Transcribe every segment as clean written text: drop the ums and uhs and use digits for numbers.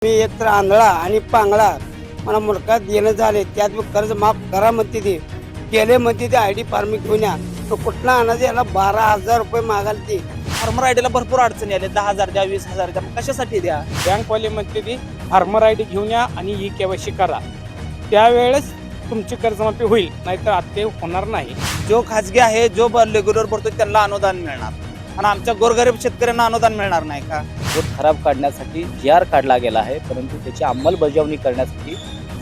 मी एक तर आंधळा आणि पांगळा मला मुलगा देणं झाले त्यात मी कर्ज माफ करा म्हणते ते केले म्हणते ते आय डी फार्म घेऊन या तो कुठला आणायचं याला 12,000 रुपये मागाल ती फार्मर आयडीला भरपूर अडचणी आल्या 10,000 द्या 20,000 द्या कशासाठी द्या. बँकवाले म्हणते ती फार्मर आय डी घेऊन या आणि ई केवायसी करा, त्यावेळेस तुमची कर्जमाफी होईल, नाहीतर आता होणार नाही. जो खाजगी आहे जो रेग्युलर भरतो त्यांना अनुदान मिळणार आणि आमच्या गोरगरीब शेतकऱ्यांना अनुदान मिळणार नाही का. वोट खराब काढण्यासाठी जी.आर काढला गेला आहे, परंतु त्याची अंमलबजावणी करण्यासाठी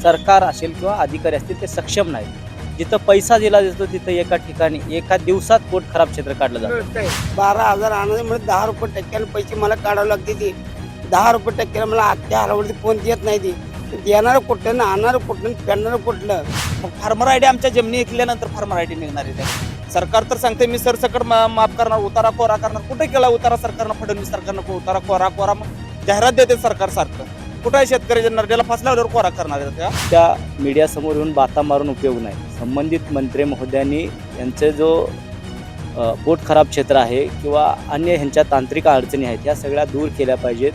सरकार असेल किंवा अधिकारी असतील ते सक्षम नाहीत. जिथं पैसा दिला जातो तिथं एका ठिकाणी एका दिवसात वोट खराब क्षेत्र काढलं जातं. 12,000 आणायचं म्हणजे 10 रुपये टक्क्याने पैसे मला काढावे लागते ती 10 रुपये टक्क्याला मला आत्या हरवरती फोन देत नाही ती देणारं कुठलं ना आणणारं कुठलं फेडणारं कुठलं. मग फार्मर आयडी आमच्या जमिनी ऐकल्यानंतर फार्मर आयडी निघणार आहे. सरकार तर सांगते मी सरसकट माफ करणार, उतारा कोरा करणार. कुठे केला उतारा सरकारनं? फडणवीस सरकारनं उतारा कोरा मग जाहिरात देते सरकार सारखं. कुठं आहे शेतकऱ्याच्या नरड्याला फासल्यावर कोरा करणार आहे त्या मीडियासमोर येऊन बाता मारून उपयोग नाही. संबंधित मंत्री महोदयांनी यांचे जो पोट खराब क्षेत्र आहे किंवा अन्य ह्यांच्या तांत्रिक अडचणी आहेत ह्या सगळ्या दूर केल्या पाहिजेत.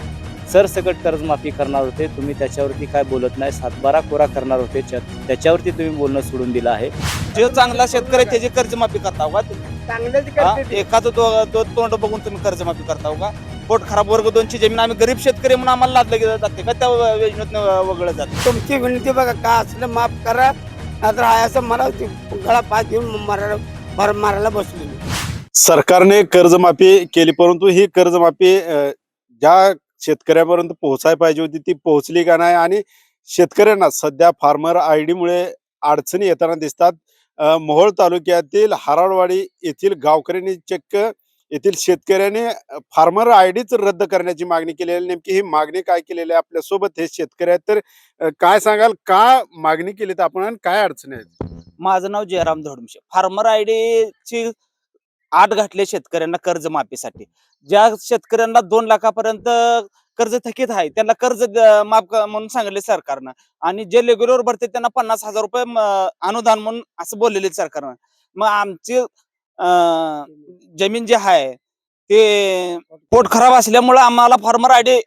सरसकट कर्जमाफी करणार होते तुम्ही, त्याच्यावरती काय बोलत नाही. 7/12 कोरा करणार होते त्याच्यावरती तुम्ही बोलणं सोडून दिलं आहे. जो चांगला शेतकरी आहे त्याची कर्जमाफी करता का तुम्ही? एखादं तोंड बघून तुम्ही कर्जमाफी करता का? पोट खराब वर्ग 2 ची जमीन आम्ही गरीब शेतकरी म्हणून आम्हाला लादलं गेलं जाते का त्या योजनेत वगळलं जातं? तुमची विनंती बघा का असलं माफ करा, नाहीतर आहे असं मला गळा पाच घेऊन मारायला बसली. सरकारने कर्जमाफी केली, परंतु ही कर्जमाफी ज्या शेतकऱ्यापर्यंत पोहोचायला पाहिजे होती ती पोहोचली का नाही. आणि शेतकऱ्यांना सध्या फार्मर आय डी मुळे अडचणी येताना दिसतात. मोहोळ तालुक्यातील हराळवाडी येथील गावकऱ्यांनी चक्क येथील शेतकऱ्याने फार्मर आय डीच रद्द करण्याची मागणी केलेली. नेमकी ही मागणी काय केलेली आहे? आपल्यासोबत हे शेतकरी आहेत, तर काय सांगाल, का मागणी केली तर आपण, काय अडचणी आहेत? माझं नाव जयराम धोडमशे. फार्मर आयडीची आट घातले शेतकऱ्यांना कर्जमाफीसाठी. ज्या शेतकऱ्यांना 2 लाखापर्यंत कर्ज थकीत आहे त्यांना कर्ज माफ म्हणून सांगितले सरकारनं, आणि जे रेग्युलर भरते त्यांना 50,000 रुपये अनुदान म्हणून असं बोललेले सरकारनं. मग आमची जमीन जे आहे ते पोट खराब असल्यामुळे आम्हाला फार्मर आयडी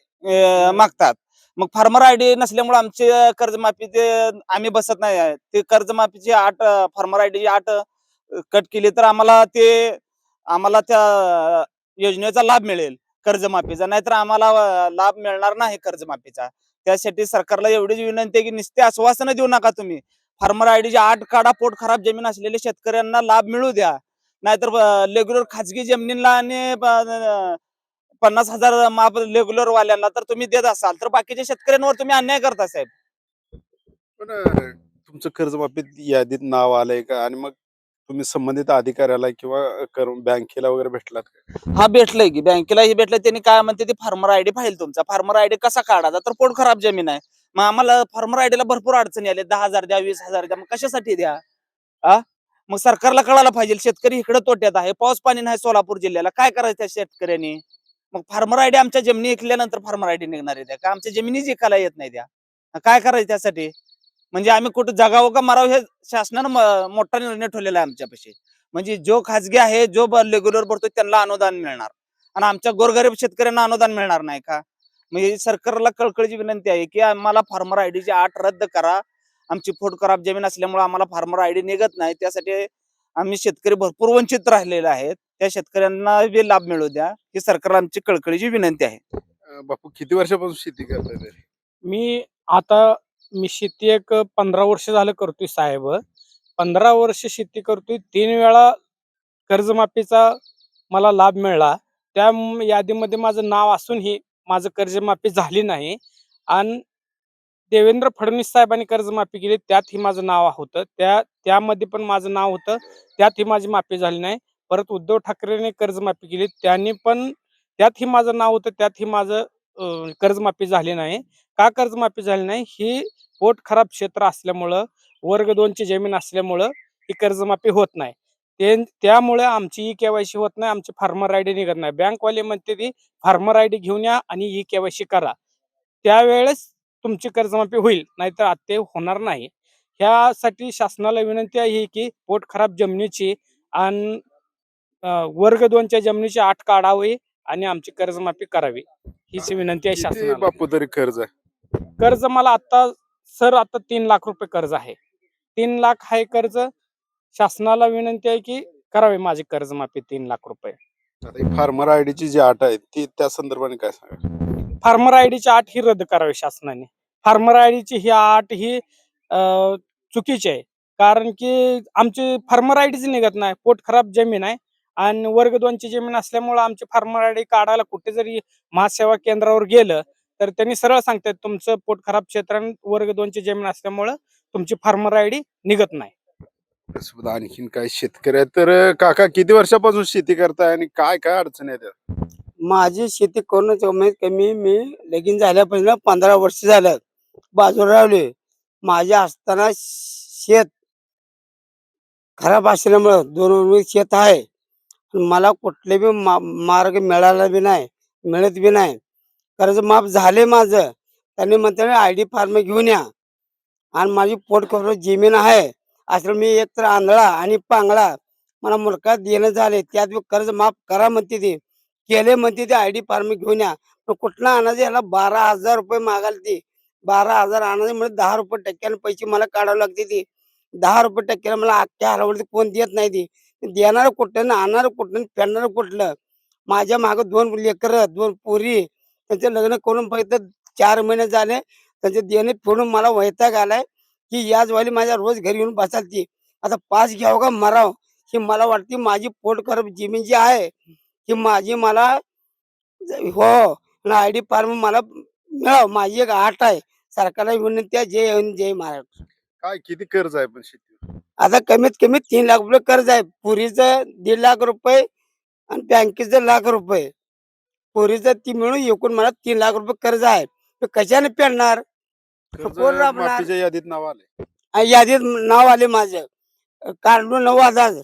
मागतात. मग फार्मर आयडी नसल्यामुळे आमचे कर्जमाफी ते आम्ही बसत नाही आहे. ते कर्जमाफीची आट फार्मर आयडीची आट कट केली तर आम्हाला त्या योजनेचा लाभ मिळेल कर्जमाफीचा, नाहीतर आम्हाला लाभ मिळणार नाही कर्जमाफीचा. त्यासाठी सरकारला एवढीच विनंती आहे की नुसते आश्वासनं देऊ नका तुम्ही. फार्मर आयडीची आट काढा, पोट खराब जमीन असलेल्या शेतकऱ्यांना लाभ मिळू द्या. नाहीतर रेग्युलर खाजगी जमिनीला आणि 50,000 माफ रेग्युलर वाल्यांना तर तुम्ही देत असाल तर बाकीच्या शेतकऱ्यांवर तुम्ही अन्याय करता साहेब. पण तुमचं कर्जमाफीत यादीत नाव आलंय का? आणि मग तुम्ही संबंधित अधिकाऱ्याला किंवा बँकेला वगैरे भेटलात का? हा भेटलंय की बँकेलाही भेटलंय. त्यांनी काय म्हणते ते फार्मर आयडी पाहिजे तुमचा. फार्मर आयडी कसा काढायचा? तर पोट खराब जमीन आहे. मग आम्हाला फार्मर आयडीला भरपूर अडचणी आल्या 10,000 द्या 20,000 द्या मग कशासाठी द्या. मग सरकारला कळायला पाहिजे शेतकरी इकडे तोट्यात आहे. पाऊस पाणी नाही सोलापूर जिल्ह्याला, काय करायचं त्या शेतकऱ्यांनी? मग फार्मर आयडी आमच्या जमिनी ऐकल्यानंतर फार्मर आयडी निघणार आहे त्या का? आमच्या जमिनीच ऐकायला येत नाही त्या, काय करायचं त्यासाठी? म्हणजे आम्ही कुठं जगावं का मरावं हे शासनानं मोठा निर्णय ठेवलेला आहे आमच्यापाशी. म्हणजे जो खाजगी आहे जो रेग्युलर भरतो त्यांना अनुदान मिळणार आणि आमच्या गोरगरीब शेतकऱ्यांना अनुदान मिळणार नाही का? म्हणजे सरकारला कळकळीची विनंती आहे की आम्हाला फार्मर आयडीची आट रद्द करा. आमची पोट खराब जमीन असल्यामुळे आम्हाला फार्मर आयडी निघत नाही. त्यासाठी आम्ही शेतकरी भरपूर वंचित राहिलेले आहेत. त्या शेतकऱ्यांना बी लाभ मिळू द्या ही सरकारला आमची कळकळीची विनंती आहे. बापू, किती वर्षापासून शेती करताय? मी शेती एक 15 वर्ष झालं करतोय साहेब. 15 वर्ष शेती करतोय. 3 वेळा कर्जमाफीचा मला लाभ मिळाला. त्या यादीमध्ये माझं नाव असूनही माझं कर्जमाफी झाली नाही. आणि देवेंद्र फडणवीस साहेबांनी कर्जमाफी केली त्यातही माझं नाव होतं. त्यामध्ये पण माझं नाव होतं, त्यातही माझी माफी झाली नाही. परत उद्धव ठाकरेंनी कर्जमाफी केली त्यांनी पण त्यातही माझं नाव होतं, त्यातही माझं कर्जमाफी झाली नाही. का कर्जमाफी झाली नाही? ही पोट खराब क्षेत्र असल्यामुळं, वर्ग 2 ची जमीन असल्यामुळं ही कर्जमाफी होत नाही. त्यामुळे आमची ई केवायसी होत नाही, आमची फार्मर आयडी निघत नाही. बँकवाले म्हणते ती फार्मर आयडी घेऊन या आणि ई केवायसी करा, त्यावेळेस तुमची कर्जमाफी होईल, नाहीतर आता होणार नाही. ह्यासाठी शासनाला विनंती आहे की पोट खराब जमिनीची आणि वर्ग 2 च्या जमिनीची आट काढावी आणि आमची कर्जमाफी करावी हीच विनंती आहे किती शासनाला. बापू तरी कर्ज आहे? कर्ज मला आता सर आता 3 लाख रुपये कर्ज आहे. 3 लाख आहे कर्ज. शासनाला विनंती आहे की करावे माझी कर्जमाफी 3 लाख रुपये. आता ही फार्मर आयडीची जी अट आहे ती त्या संदर्भाने काय सांगा? फार्मर आयडीची अट ही रद्द करावी शासनाने. फार्मर आयडीची ही अट ही चुकीची आहे. कारण की आमची फार्मर आयडीच निघत नाही. पोट खराब जमीन आहे आणि वर्ग 2 ची जमीन असल्यामुळे आमची फार्मर आयडी काढायला कुठे जरी महासेवा केंद्रावर गेलं तर त्यांनी सरळ सांगतात तुमचं पोट खराब क्षेत्र आणि वर्ग 2 ची जमीन असल्यामुळे तुमची फार्मर आयडी निघत नाही. त्यासोबत आणखीन काय शेतकरी आहेत तर काका किती वर्षापासून शेती करताय आणि काय काय अडचणी आहेत त्यात? माझी शेती करूनच कमीत कमी मी लगीन झाल्यापासून 15 वर्ष झालं बाजूला राहिलोय. माझ्या असताना शेत खराब असल्यामुळं 2 शेत आहे. मला कुठले बी मार्ग मिळाला बी नाही, मिळत बी नाही. कर्ज माफ झाले माझं. त्यांनी म्हणतात आयडी फार्म घेऊन या आणि माझी पोटकरू जमीन आहे. असं मी एकतर आंधळा आणि पांगळा मला मुलगा देणं झाले त्यात बी कर्ज माफ करा म्हणते ते. केले म्हणते ते आयडी फार्म घेऊन या. पण कुठला आणायचं याला 12,000 रुपये मागायला ते. 12,000 आणायचे म्हणजे 10 रुपये टक्क्याने पैसे मला काढावे लागते ते. 10 रुपये टक्क्याला मला अख्ख्या हरावरती कोण देत नाही ते. देणारं कुठलं ना आणणारं कुठलं फेडणारं कुठलं. माझ्या मागं 2 लेकरं 2 पोरी त्यांचे लग्न करून फक्त 4 महिने झाले. त्यांचे देणे फेडून मला वैताग आलाय की याच वाली माझ्या रोज घरी येऊन बसालती. आता पास घ्यावं का मराव ही मला वाटते. माझी पोट खराब जमीन जी आहे ही माझी मला हो आयडी फार्म मला मिळावं माझी एक आट आहे. सरकारला विनंती आहे. जय हिंद जय महाराष्ट्र. काय किती कर्ज आहे पण शेतीवर? आता कमीत कमी 3 लाख रुपये कर्ज आहे. पुरीचं 1.5 लाख रुपये आणि बँकेचं 1 लाख रुपये. पुरीचं ती मिळून एकूण मला 3 लाख रुपये कर्ज आहे. ते कशाने फेडणार? कर्ज कोण राबणार? माफीच्या यादीत नाव आले. यादीत नाव आले माझं. काढून 9,000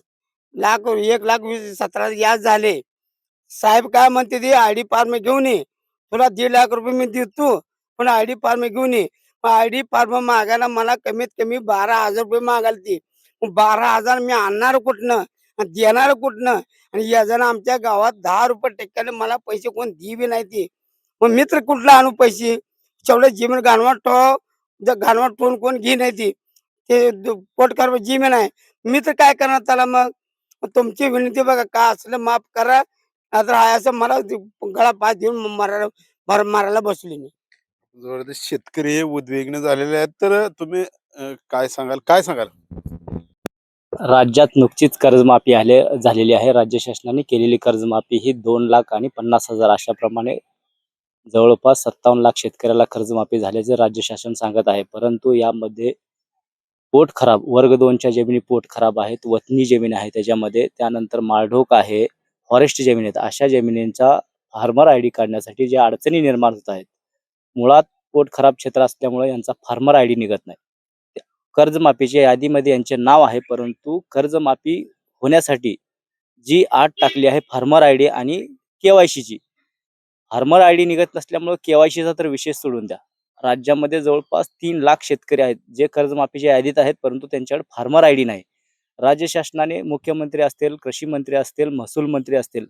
लाख 1,20,17 याद झाले. साहेब काय म्हणते ते आयडी फार्म घेऊन ये. तुला 1.5 लाख रुपये मी देतो पण आयडी फार्म घेऊन ये. आयडी फार्म मागायला मला कमीत कमी 12,000 रुपये मागायला ती. 12,000 मी आणणार कुठनं आणि देणार कुठनं? आणि याजनं आमच्या गावात 10 रुपये टक्क्याने मला पैसे कोण बी नाही ती. मग मित्र कुठला आणू पैसे? तेवढं जमीन गाणवाट ठेव जर गाणवाट ठेवून कोण घे नाही ती. ते पोटकर जमीन आहे. मी तर काय करणार त्याला मग? तुमची विनंती बघा का असलं माफ करा. नाहीतर आहे असं मला गळा पाय देऊन मारायला बसली मी. जबरदस्त शेतकरी हे उद्विग्न झालेले आहेत तर तुम्ही काय सांगाल? राज्यात नुकतीच कर्जमाफी झालेली आहे. राज्य शासनाने केलेली कर्जमाफी ही 2,50,000 अशाप्रमाणे जवळपास 57 लाख शेतकऱ्याला कर्जमाफी झाल्याचे राज्य शासन सांगत आहे. परंतु यामध्ये पोट खराब वर्ग 2च्या जमिनी पोट खराब आहेत. वतनी जमीन आहे त्याच्यामध्ये. त्यानंतर माळढोक आहे, फॉरेस्ट जमीन आहेत. अशा जमिनींचा फार्मर आयडी काढण्यासाठी ज्या अडचणी निर्माण होत आहेत. मुळात पोट खराब क्षेत्र असल्यामुळे यांचा फार्मर आयडी निघत नाही. कर्जमाफीच्या यादीमध्ये यांचे नाव आहे परंतु कर्जमाफी होण्यासाठी जी अट टाकली आहे फार्मर आयडी आणि केवायसीची. फार्मर आयडी निघत नसल्यामुळे केवायसीचा तर विषय सोडून द्या. राज्यामध्ये जवळपास 3 लाख शेतकरी आहेत जे कर्जमाफीच्या यादीत आहेत परंतु त्यांच्याकडे फार्मर आयडी नाही. राज्य शासनाने मुख्यमंत्री असतील, कृषी मंत्री असतील, महसूल मंत्री असतील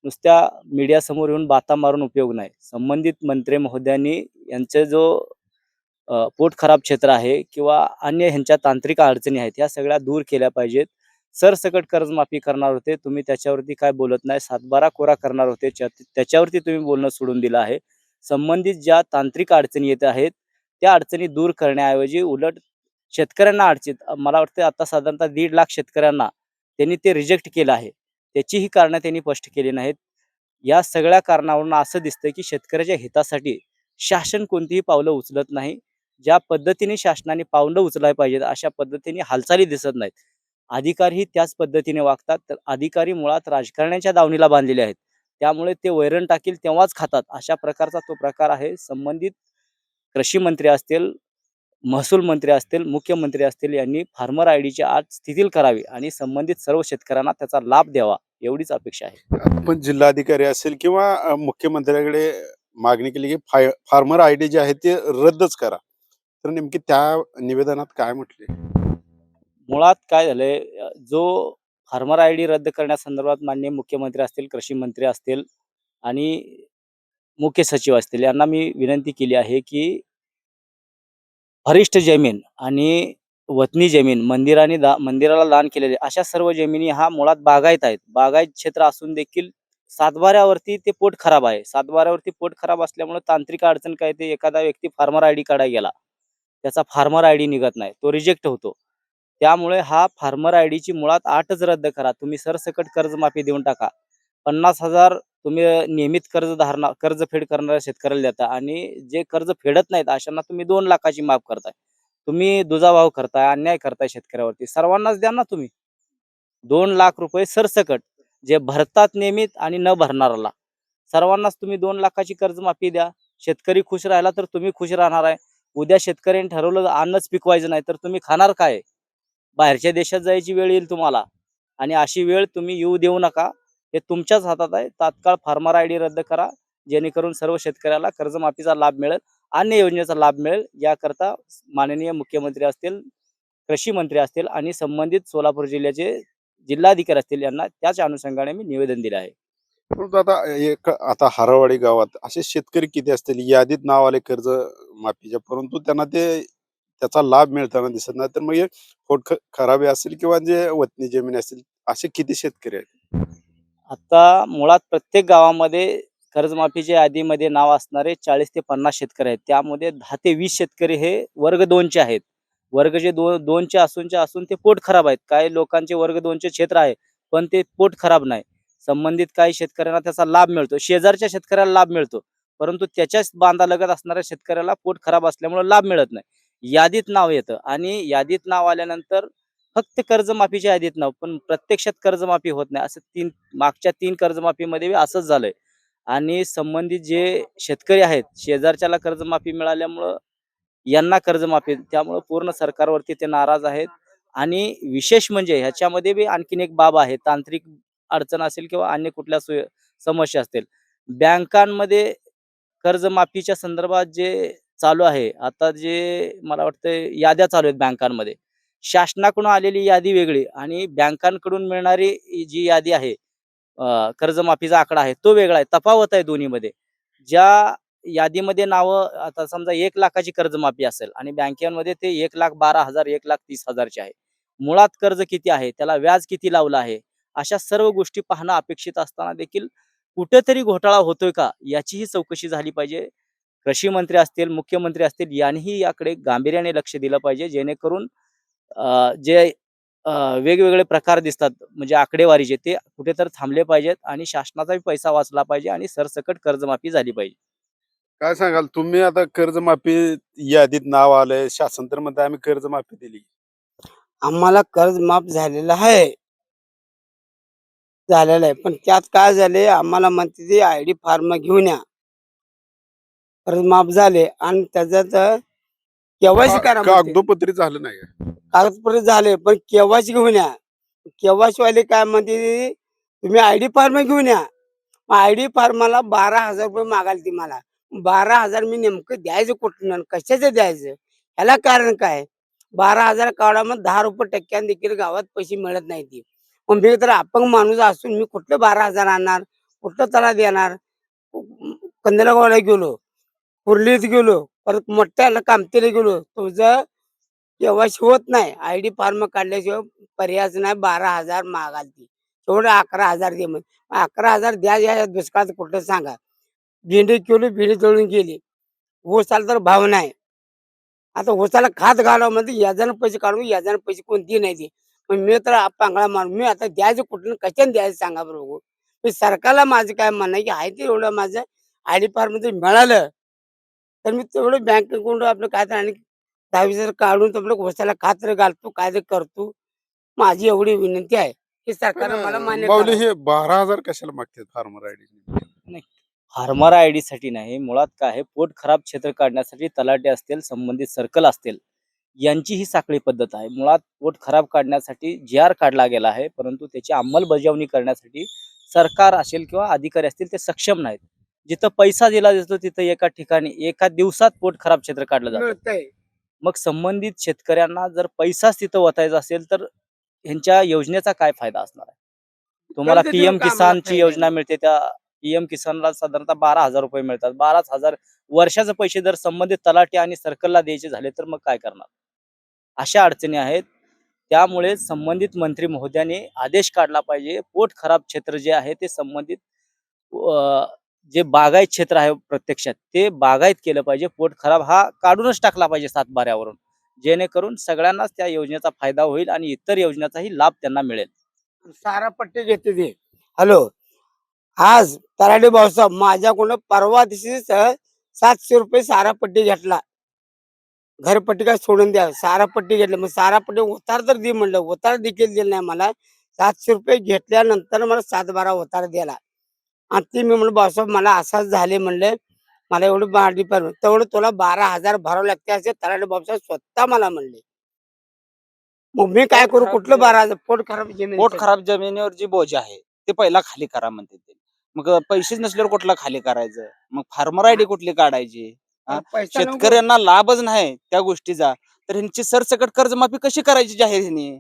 नुसत्या मीडियासमोर येऊन बाता मारून उपयोग नाही. संबंधित मंत्री महोदयांनी यांचे जो पोट खराब क्षेत्र आहे किंवा अन्य ह्यांच्या तांत्रिक अडचणी आहेत ह्या सगळ्या दूर केल्या पाहिजेत. सरसकट कर्जमाफी करणार होते तुम्ही त्याच्यावरती काय बोलत नाही. 7/12 कोरा करणार होते त्याच्यावरती तुम्ही बोलणं सोडून दिलं आहे. संबंधित ज्या तांत्रिक अडचणी येत आहेत त्या अडचणी दूर करण्याऐवजी उलट शेतकऱ्यांना मला वाटतं आता साधारणतः 1.5 लाख शेतकऱ्यांना त्यांनी ते रिजेक्ट केलं आहे. त्याचीही कारणं त्यांनी स्पष्ट केली नाहीत. या सगळ्या कारणावरून असं दिसतंय की शेतकऱ्याच्या हितासाठी शासन कोणतीही पावलं उचलत नाही. ज्या पद्धतीने शासनाने पावलं उचलायला पाहिजेत अशा पद्धतीने हालचाली दिसत नाहीत. अधिकारीही त्याच पद्धतीने वागतात. तर अधिकारी मुळात राजकारण्याच्या दावणीला बांधलेले आहेत. त्यामुळे ते वैरण टाकील तेव्हाच खातात अशा प्रकारचा तो प्रकार आहे. संबंधित कृषी मंत्री असतील, महसूल मंत्री असतील, मुख्यमंत्री असतील यांनी फार्मर आयडीची अट शिथिल करावी आणि संबंधित सर्व शेतकऱ्यांना त्याचा लाभ द्यावा एवढीच अपेक्षा आहे. आपण जिल्हाधिकारी असेल किंवा मुख्यमंत्र्याकडे मागणी केली की फार्मर आयडी जे आहे ते रद्दच करा. तर नेमकी त्या निवेदनात काय म्हटले? मुळात काय झालंय जो फार्मर आयडी रद्द करण्यासंदर्भात माननीय मुख्यमंत्री असतील, कृषी मंत्री असतील आणि मुख्य सचिव असतील यांना मी विनंती केली आहे की फरिष्ठ जमीन आणि वतनी जमीन मंदिराला दान केलेले अशा सर्व जमिनी हा मुळात बागायत आहेत. बागायत क्षेत्र असून देखील सातबाऱ्यावरती ते पोट खराब आहे. सातबाऱ्यावरती पोट खराब असल्यामुळे तांत्रिक अडचण काय ते एखादा व्यक्ती फार्मर आयडी काढायला गेला, त्याचा फार्मर आयडी निघत नाही, तो रिजेक्ट होतो. त्यामुळे हा फार्मर आयडीची मुळात अटच रद्द करा. तुम्ही सरसकट कर्जमाफी देऊन टाका. 50,000 तुम्ही नियमित कर्जफेड करणाऱ्या शेतकऱ्याला देता आणि जे कर्ज फेडत नाहीत अशांना तुम्ही 2 लाखाची माफ करताय. तुम्ही दुजाभाव करताय, अन्याय करताय शेतकऱ्यावरती. सर्वांनाच द्या ना तुम्ही. 2 लाख रुपये सरसकट जे भरतात नियमित आणि न भरणाऱ्याला सर्वांनाच तुम्ही 2 लाखाची कर्जमाफी द्या. शेतकरी खुश राहिला तर तुम्ही खुश राहणार आहे. उद्या शेतकऱ्यांनी ठरवलं अन्नच पिकवायचं नाही तर तुम्ही खाणार काय? बाहेरच्या देशात जायची वेळ येईल तुम्हाला आणि अशी वेळ तुम्ही येऊ देऊ नका. हे तुमच्याच हातात आहे. तात्काळ फार्मर आयडी रद्द करा, जेणेकरून सर्व शेतकऱ्याला कर्जमाफीचा लाभ मिळेल, अन्य योजनेचा लाभ मिळेल. याकरता माननीय मुख्यमंत्री असतील, कृषी मंत्री असतील आणि संबंधित सोलापूर जिल्ह्याचे जिल्हाधिकारी असतील यांना त्याच अनुषंगाने मी निवेदन दिले आहे. परंतु आता हारावाडी गावात असे शेतकरी किती असतील यादीत नाव आले कर्ज माफीच्या, परंतु त्यांना त्याचा लाभ मिळताना दिसत नाही. तर मग हे खराबी असतील किंवा जे वतनी जमीन असतील असे किती शेतकरी आहेत? आता मुळात प्रत्येक गावामध्ये कर्जमाफीच्या यादीमध्ये नाव असणारे 40 ते 50 शेतकरी आहेत. त्यामध्ये 10 ते 20 शेतकरी हे वर्ग 2चे आहेत. वर्ग जे 2चे असून ते पोट खराब आहेत. काही लोकांचे वर्ग 2चे क्षेत्र आहे, पण ते पोट खराब नाही. संबंधित काही शेतकऱ्यांना त्याचा लाभ मिळतो. शेजारच्या शेतकऱ्याला लाभ मिळतो, परंतु त्याच्याच बांधालगत असणाऱ्या शेतकऱ्याला पोट खराब असल्यामुळे लाभ मिळत नाही. यादीत नाव येतं आणि यादीत नाव आल्यानंतर फक्त कर्जमाफीच्या यादीत नाव, पण प्रत्यक्षात कर्जमाफी होत नाही. असं मागच्या 3 कर्जमाफीमध्ये असंच झालंय. आणि संबंधित जे शेतकरी आहेत, शेजारच्याला कर्जमाफी मिळाल्यामुळं यांना कर्जमाफी, त्यामुळं पूर्ण सरकारवरती ते नाराज आहेत. आणि विशेष म्हणजे ह्याच्यामध्ये बी आणखीन एक बाब आहे. तांत्रिक अडचण असेल किंवा अन्य कुठल्या समस्या असतील, बँकांमध्ये कर्जमाफीच्या संदर्भात जे चालू आहे, आता जे मला वाटतं याद्या चालू आहेत बँकांमध्ये. शासनाकडून आलेली यादी वेगळी आणि बँकांकडून मिळणारी जी यादी आहे, कर्जमाफीचा आकडा आहे तो वेगळा आहे. तफावत आहे दोन्हीमध्ये. ज्या यादीमध्ये नावं आता समजा 1 लाखाची कर्जमाफी असेल आणि बँकेमध्ये ते 1,12,000 1,30,000 ची आहे. मुळात कर्ज किती आहे, त्याला व्याज किती लावलं आहे, अशा सर्व गोष्टी पाहणं अपेक्षित असताना देखील कुठेतरी घोटाळा होतोय का याचीही चौकशी झाली पाहिजे. कृषी मंत्री असतील, मुख्यमंत्री असतील यांनीही याकडे गांभीर्याने लक्ष दिलं पाहिजे, जेणेकरून जे वेगवेगळे प्रकार दिसतात म्हणजे आकडेवारीचे ते कुठेतरी थांबले पाहिजेत आणि शासनाचाही पैसा वाचला पाहिजे आणि सरसकट कर्जमाफी झाली पाहिजे. काय सांगाल तुम्ही? आता कर्जमाफी यादीत नाव आलंय, शासन तर म्हणते आम्ही कर्जमाफी दिली. आम्हाला कर्ज माफ झालेलं आहे, पण त्यात काय झाले, आम्हाला म्हणते ते आयडी फॉर्म घेऊन या. कर्ज माफ झाले आणि त्याच्यात केवायसी करा म्हणते. कागदोपत्री झालं नाही का? कागदपत्र झाले पण केवायसी घेऊन या. केवायसी वाले काय म्हणते, तुम्ही आयडी फॉर्म घेऊन या. आयडी फॉर्माला 12,000 रुपये मागाल ती मला. 12,000 मी नेमकं द्यायचं कुठून, कशाचं द्यायचं, ह्याला कारण काय? 12,000 काढा, मग 10 रुपये टक्क्याने देखील गावात पैसे मिळत नाही ती. मग मी तर अपंग माणूस असून मी कुठलं 12,000 आणणार, कुठलं त्याला देणार? कंदलागावला गेलो, कुर्लीत गेलो, परत मोठ्याला कामतेला गेलो, तुझं केवायसी होत नाही, आयडी फॉर्म काढल्याशिवाय पर्यायच नाही. 12,000 मागाल ती. तेवढं 11,000 दे मग. 11,000 द्या, या दुष्काळात कुठलं सांगा. भेंडी केली, भेंडी तळून गेली. ऊसाला तर भाव नाही. आता ऊसाला खात घालावं म्हणजे याजानं पैसे काढून, याजानं पैसे कोणती नाही ती. मग मी तर पांगळा मारून मी आता द्यायचं कुठून, कशाने द्यायचं सांगा बरोबर. मी सरकारला माझं काय म्हणणं आहे की आहे ते एवढं माझं आयडी फॉर्म जर मिळालं तर मी तेवढं बँक अकाउंट आपलं काय तर आणि 10,000 काढून आपलं ऊसाला खात घालतो, काय ते करतो. माझी एवढी विनंती आहे की सरकारनं मला मान्य माऊली, करावं. हे 12,000 कशाला मागतात फार्मर आयडी? फार्मर आयडी साठी नाही, मुळात काय आहे, पोट खराब क्षेत्र काढण्यासाठी तलाठी असतील, संबंधित सर्कल असतील, यांची ही साखळी पद्धत आहे. मुळात पोट खराब काढण्यासाठी GR काढला गेला आहे, परंतु त्याची अंमलबजावणी करण्यासाठी सरकार असेल किंवा अधिकारी असतील ते सक्षम नाहीत. जिथं पैसा दिला जातो तिथं एका ठिकाणी एका दिवसात पोट खराब क्षेत्र काढलं जातं. मिळतंय. मग संबंधित शेतकऱ्यांना जर पैसाच तिथं वतायचा असेल तर ह्यांच्या योजनेचा काय फायदा असणार आहे? तुम्हाला कर्ज देऊन PM का आम्हाला किसानची फायदा योजना नाही? मिळते, त्या PM किसानला साधारणतः 12,000 रुपये मिळतात. 12,000 वर्षाचे पैसे जर संबंधित तलाठी आणि सर्कलला द्यायचे झाले तर मग काय करणार? अशा अडचणी आहेत. त्यामुळे संबंधित मंत्री महोदयांनी आदेश काढला पाहिजे. पोट खराब क्षेत्र जे आहे ते संबंधित जे बागायत क्षेत्र आहे प्रत्यक्षात ते बागायत केलं पाहिजे. पोट खराब हा काढूनच टाकला पाहिजे सातबाऱ्यावरून, जेणेकरून सगळ्यांनाच त्या योजनेचा फायदा होईल आणि इतर योजनेचाही लाभ त्यांना मिळेल. सारा पट्टी घेते ते. हॅलो, आज तराडे भाऊसाहेब माझ्याकडून परवा दिवशी 700 रुपये सारा पट्टी घेतला. घरपट्टी काय सोडून द्या, सारा पट्टी घेतली. मग सारा पट्टी उतार तर दे म्हणलं, उतार देखील दिला नाही मला. 700 रुपये घेतल्यानंतर मला 7-12 उतार दिला. आणि ती मी म्हणलं भाऊसाहेब मला असंच झाले म्हणले, मला एवढी भाडी पण तेवढं तुला 12,000 भरावं लागते असे तराडे भाऊसाहेब स्वतः मला म्हणले. मग मी काय पोट करू? खराब कुठलं 12,000? पोट खराब जमीन. पोट खराब जमिनीवर जी बोज आहे ते पहिला खाली करा म्हणते ते. मग पैसेच नसल्यावर कुठला खाली करायचं? मग फार्मर आयडी कुठली काढायची? हा? पैसा नको. शेतकऱ्यांना लाभच नाही त्या गोष्टीचा, तर ह्यांची सरसकट कर्जमाफी कशी करायची जाहीर ह्यांनी?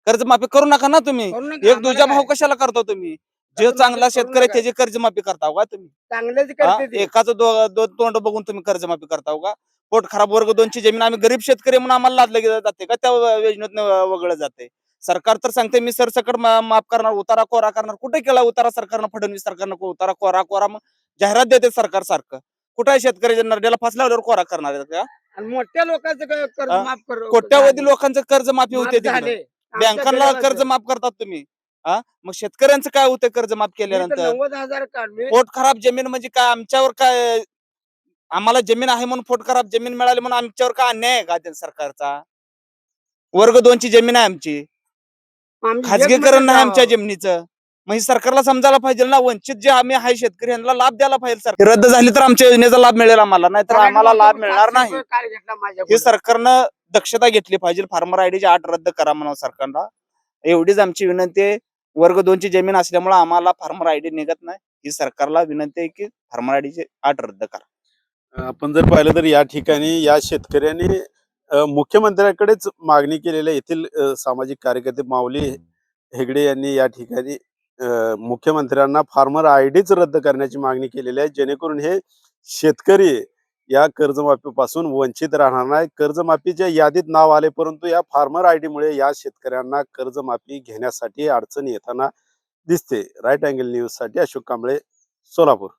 कर्जमाफी करू नका ना तुम्ही. करू नका, एक आम्हाला दुजा भाव काय? कशाला करता तुम्ही? जे कर्जमाफी चांगला करू शेतकरी आहे नका. त्याची कर्जमाफी करताव का तुम्ही? चांगलेच हा? करते ते. एकाचं दोन तोंड बघून तुम्ही कर्जमाफी करताव का? पोट खराब वर्ग 2ची जमीन आम्ही गरीब शेतकरी म्हणून आम्हाला लादलं गेलं जाते का त्या योजनेत वगळलं जाते? सरकार तर सांगते मी सरसकट माफ करणार, उतारा कोरा करणार. कुठे केला उतारा सरकारनं? फडणवीस सरकारनं उतारा कोरा कोरा मग जाहिरात देते सरकार सारखं. कुठे आहे शेतकऱ्याच्या नरड्याला फास लावल्यावर कोरा करणार आहेत का? आणि मोठ्या लोकांचं कर्ज हा? माफ करू. कोट्यावधी लोकांचं कर्ज माफी माफ होते तिकडं. झाले. आमच्या बँकांना गरीबाचं. कर्ज माफ करतात तुम्ही. हा? मग शेतकऱ्यांचं काय होतं कर्ज माफ मी तर केल्यानंतर? 90,000 काढले. पोट खराब जमीन म्हणजे काय आमच्यावर काय? आम्हाला जमीन आहे म्हणून पोट खराब जमीन मिळाली म्हणून आमच्यावर काय अन्याय आहे का त्या सरकारचा? वर्ग 2ची जमीन आहे आमची, आम्ही एक खाजगीकरण मध्ये नाही आमच्या जावं. जमिनीचं. मग हे सरकारला समजायला पाहिजे ना, वंचित जे आम्ही आहे शेतकरी यांना लाभ द्यायला पाहिजे. सरकार रद्द झाली तर आमच्या योजनेचा लाभ मिळेल आम्हाला, नाहीतर तराडे आम्हाला लाभ भाऊसाहेब मिळणार 700 नाही. रुपये काय घेतला हे माझ्याकडून? सरकारनं दक्षता घेतली पाहिजे. फार्मर आयडीची अट रद्द करा म्हणावं सरकारला, एवढीच आमची विनंती आहे. वर्ग 2ची जमीन असल्यामुळे आम्हाला फार्मर आयडी निघत नाही. ही सरकारला विनंती आहे की फार्मर आयडीची अट रद्द करा. आपण जर पाहिलं तर या ठिकाणी या शेतकऱ्यांनी मुख्यमंत्र्यांकडेच मागणी केलेल्या येथील सामाजिक कार्यकर्ते माऊली हेगडे यांनी या ठिकाणी मुख्यमंत्र्यांना फार्मर आयडीच रद्द करण्याची मागणी केलेली आहे, जेणेकरून हे शेतकरी या कर्जमाफीपासून वंचित राहणार नाही. कर्जमाफीच्या यादीत नाव आले, परंतु या फार्मर आयडीमुळे या शेतकऱ्यांना कर्जमाफी घेण्यासाठी अडचण येताना दिसते. राईट अँगल न्यूज साठी अशोक कांबळे, सोलापूर.